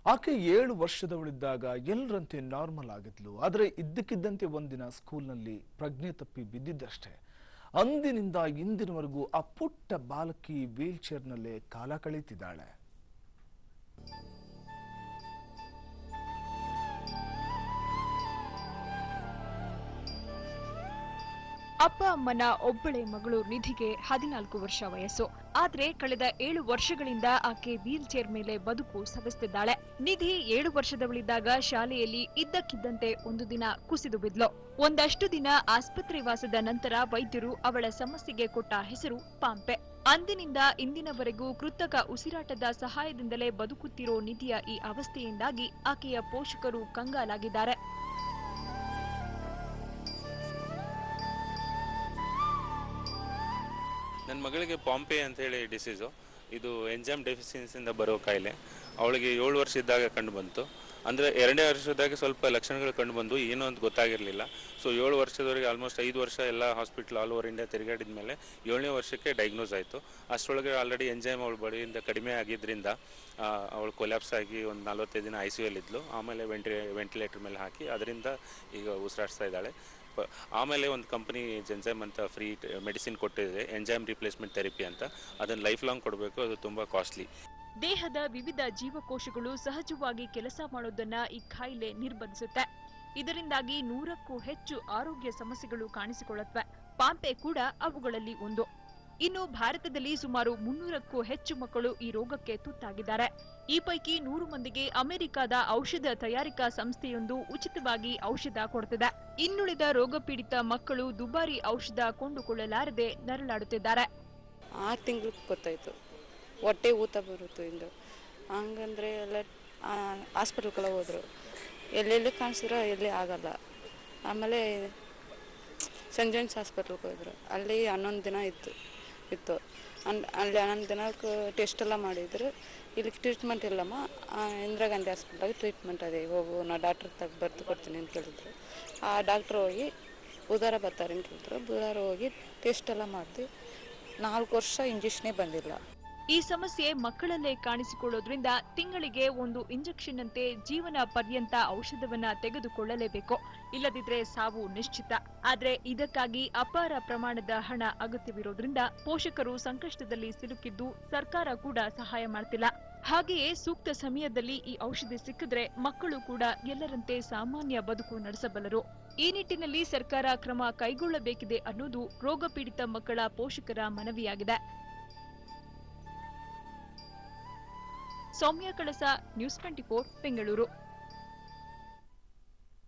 ಆಕೆ 7 ವರ್ಷದವಳಿದ್ದಾಗ ಎಲ್ಲರಂತೆ ನಾರ್ಮಲ್ ಆಗಿದ್ಲು. ಆದರೆ ಇದ್ದಕ್ಕಿದ್ದಂತೆ ಒಂದಿನ ಸ್ಕೂಲ್ನಲ್ಲಿ ಪ್ರಜ್ಞೆ ತಪ್ಪಿ ಬಿದ್ದಿದ್ದಷ್ಟೇ. ಅಂದಿನಿಂದ ಇಂದಿನವರೆಗೂ ಆ ಪುಟ್ಟ ಬಾಲಕಿ ವೀಲ್ ಚೇರ್ನಲ್ಲೇ ಕಾಲ ಕಳೀತಿದ್ದಾಳೆ. ಅಪ್ಪ ಅಮ್ಮನ ಒಬ್ಬಳೆ ಮಗಳು ನಿಧಿಗೆ 14 ವರ್ಷ ವಯಸ್ಸು. ಆದ್ರೆ ಕಳೆದ 7 ವರ್ಷಗಳಿಂದ ಆಕೆ ವೀಲ್ ಚೇರ್ ಮೇಲೆ ಬದುಕು ಸವೆಸ್ತಿದ್ದಾಳೆ. ನಿಧಿ 7 ವರ್ಷದವಳಿದ್ದಾಗ ಶಾಲೆಯಲ್ಲಿ ಇದ್ದಕ್ಕಿದ್ದಂತೆ ಒಂದು ದಿನ ಕುಸಿದು ಬಿದ್ಲು. ಒಂದಷ್ಟು ದಿನ ಆಸ್ಪತ್ರೆ ವಾಸದ ನಂತರ ವೈದ್ಯರು ಅವಳ ಸಮಸ್ಯೆಗೆ ಕೊಟ್ಟ ಹೆಸರು ಪಾಂಪೆ. ಅಂದಿನಿಂದ ಇಂದಿನವರೆಗೂ ಕೃತಕ ಉಸಿರಾಟದ ಸಹಾಯದಿಂದಲೇ ಬದುಕುತ್ತಿರೋ ನಿಧಿಯ ಈ ಅವಸ್ಥೆಯಿಂದಾಗಿ ಆಕೆಯ ಪೋಷಕರು ಕಂಗಾಲಾಗಿದ್ದಾರೆ. ನನ್ನ ಮಗಳಿಗೆ ಪಾಂಪೆ ಅಂತ ಹೇಳಿ ಡಿಸೀಸು. ಇದು ಎಂಜೈಮ್ ಡೆಫಿಷಿಯನ್ಸಿಯಿಂದ ಬರೋ ಕಾಯಿಲೆ. ಅವಳಿಗೆ 7 ವರ್ಷ ಇದ್ದಾಗ ಕಂಡು ಬಂತು. ಅಂದರೆ 2ನೇ ವರ್ಷದಾಗ ಸ್ವಲ್ಪ ಲಕ್ಷಣಗಳು ಕಂಡು ಬಂದು ಏನೋ ಅಂತ ಗೊತ್ತಾಗಿರಲಿಲ್ಲ. ಸೊ 7 ವರ್ಷದವರೆಗೆ ಆಲ್ಮೋಸ್ಟ್ 5 ವರ್ಷ ಎಲ್ಲ ಹಾಸ್ಪಿಟ್ಲ್ ಆಲ್ ಓವರ್ ಇಂಡಿಯಾ ತಿರುಗಾಡಿದ ಮೇಲೆ 7ನೇ ವರ್ಷಕ್ಕೆ ಡಯಾಗ್ನೋಸ್ ಆಯಿತು. ಅಷ್ಟರೊಳಗೆ ಆಲ್ರೆಡಿ ಎಂಜೈಮ್ ಅವಳ ಬಾಡಿಯಿಂದ ಕಡಿಮೆ ಆಗಿದ್ದರಿಂದ ಅವಳು ಕೊಲ್ಯಾಪ್ಸ್ ಆಗಿ ಒಂದು 45 ದಿನ ICU ಇದ್ಲು. ಆಮೇಲೆ ವೆಂಟಿಲೇಟರ್ ಮೇಲೆ ಹಾಕಿ ಅದರಿಂದ ಈಗ ಉಸಿರಾಡಿಸ್ತಾ ಇದ್ದಾಳೆ. ಆಮೇಲೆ ಒಂದು ಕಂಪನಿ ಜೆನ್ಸೈಮ್ ಅಂತ ಫ್ರೀ ಮೆಡಿಸಿನ್ ಕೊಟ್ಟಿದೆ, ಎಂಜೈಮ್ ರಿಪ್ಲೇಸ್ಮೆಂಟ್ ಥೆರಪಿ ಅಂತ. ಅದನ್ನು ಲೈಫ್ ಲಾಂಗ್ ಕೊಡಬೇಕು, ಅದು ತುಂಬ ಕಾಸ್ಟ್ಲಿ. ದೇಹದ ವಿವಿಧ ಜೀವಕೋಶಗಳು ಸಹಜವಾಗಿ ಕೆಲಸ ಮಾಡೋದನ್ನ ಈ ಕಾಯಿಲೆ ನಿರ್ಬಂಧಿಸುತ್ತೆ. ಇದರಿಂದಾಗಿ 100ಕ್ಕೂ ಹೆಚ್ಚು ಆರೋಗ್ಯ ಸಮಸ್ಯೆಗಳು ಕಾಣಿಸಿಕೊಳ್ಳುತ್ತವೆ. ಪಾಂಪೆ ಕೂಡ ಅವುಗಳಲ್ಲಿ ಒಂದು. ಇನ್ನು ಭಾರತದಲ್ಲಿ ಸುಮಾರು 300ಕ್ಕೂ ಹೆಚ್ಚು ಮಕ್ಕಳು ಈ ರೋಗಕ್ಕೆ ತುತ್ತಾಗಿದ್ದಾರೆ. ಈ ಪೈಕಿ 100 ಮಂದಿಗೆ ಅಮೆರಿಕದ ಔಷಧ ತಯಾರಿಕಾ ಸಂಸ್ಥೆಯೊಂದು ಉಚಿತವಾಗಿ ಔಷಧ ಕೊಡ್ತಿದೆ. ಇನ್ನುಳಿದ ರೋಗಪೀಡಿತ ಮಕ್ಕಳು ದುಬಾರಿ ಔಷಧ ಕೊಂಡುಕೊಳ್ಳಲಾರದೆ ನರಳಾಡುತ್ತಿದ್ದಾರೆ. 6 ತಿಂಗಳು ಗೊತ್ತಾಯ್ತು ಹೊಟ್ಟೆ ಊತ ಬರುತ್ತು ಇಂದು. ಹಂಗಂದ್ರೆ ಎಲ್ಲ ಹಾಸ್ಪಿಟಲ್ಗೆಲ್ಲ ಹೋದ್ರು, ಎಲ್ಲೆಲ್ಲಿ ಕಾಣಿಸಿರೋ ಎಲ್ಲಿ ಆಗಲ್ಲ. ಆಮೇಲೆ ಸೆಂಟ್ ಜಾನ್ಸ್ ಹಾಸ್ಪಿಟಲ್ಗೆ ಹೋದ್ರು, ಅಲ್ಲಿ 11 ದಿನ ಇತ್ತು. ಅಲ್ಲಿ 11 ದಿನಕ್ಕೆ ಟೆಸ್ಟ್ ಎಲ್ಲ ಮಾಡಿದ್ರು. ಇಲ್ಲಿ ಟ್ರೀಟ್ಮೆಂಟ್ ಇಲ್ಲಮ್ಮ, ಇಂದಿರಾ ಗಾಂಧಿ ಹಾಸ್ಪಿಟ್ಲಾಗ ಟ್ರೀಟ್ಮೆಂಟ್ ಅದೇ, ಹೋಗು ನಾ ಡಾಕ್ಟ್ರ್ ತಗ ಬರ್ದು ಕೊಡ್ತೀನಿ ಅಂತ ಕೇಳಿದ್ರು. ಆ ಡಾಕ್ಟ್ರ್ ಹೋಗಿ ಬುಧವಾರ ಬರ್ತಾರೆ ಅಂತ ಕೇಳಿದ್ರು. ಬುಧವಾರ ಹೋಗಿ ಟೆಸ್ಟ್ ಎಲ್ಲ ಮಾಡಿದ್ವಿ. 4 ವರ್ಷ ಇಂಜೆಕ್ಷನೇ ಬಂದಿಲ್ಲ. ಈ ಸಮಸ್ಯೆ ಮಕ್ಕಳಲ್ಲೇ ಕಾಣಿಸಿಕೊಳ್ಳೋದ್ರಿಂದ ತಿಂಗಳಿಗೆ ಒಂದು ಇಂಜೆಕ್ಷನ್ ಅಂತೆ ಜೀವನ ಪರ್ಯಂತ ಔಷಧವನ್ನ ತೆಗೆದುಕೊಳ್ಳಲೇಬೇಕು. ಇಲ್ಲದಿದ್ರೆ ಸಾವು ನಿಶ್ಚಿತ. ಆದ್ರೆ ಇದಕ್ಕಾಗಿ ಅಪಾರ ಪ್ರಮಾಣದ ಹಣ ಅಗತ್ಯವಿರೋದ್ರಿಂದ ಪೋಷಕರು ಸಂಕಷ್ಟದಲ್ಲಿ ಸಿಲುಕಿದ್ದು ಸರ್ಕಾರ ಕೂಡ ಸಹಾಯ ಮಾಡ್ತಿಲ್ಲ. ಹಾಗೆಯೇ ಸೂಕ್ತ ಸಮಯದಲ್ಲಿ ಈ ಔಷಧಿ ಸಿಕ್ಕಿದ್ರೆ ಮಕ್ಕಳು ಕೂಡ ಎಲ್ಲರಂತೆ ಸಾಮಾನ್ಯ ಬದುಕು ನಡೆಸಬಲ್ಲರು. ಈ ನಿಟ್ಟಿನಲ್ಲಿ ಸರ್ಕಾರ ಕ್ರಮ ಕೈಗೊಳ್ಳಬೇಕಿದೆ ಅನ್ನೋದು ರೋಗಪೀಡಿತ ಮಕ್ಕಳ ಪೋಷಕರ ಮನವಿಯಾಗಿದೆ. ಸೌಮ್ಯ ಕಳಸ, ನ್ಯೂಸ್ 24, ಬೆಂಗಳೂರು.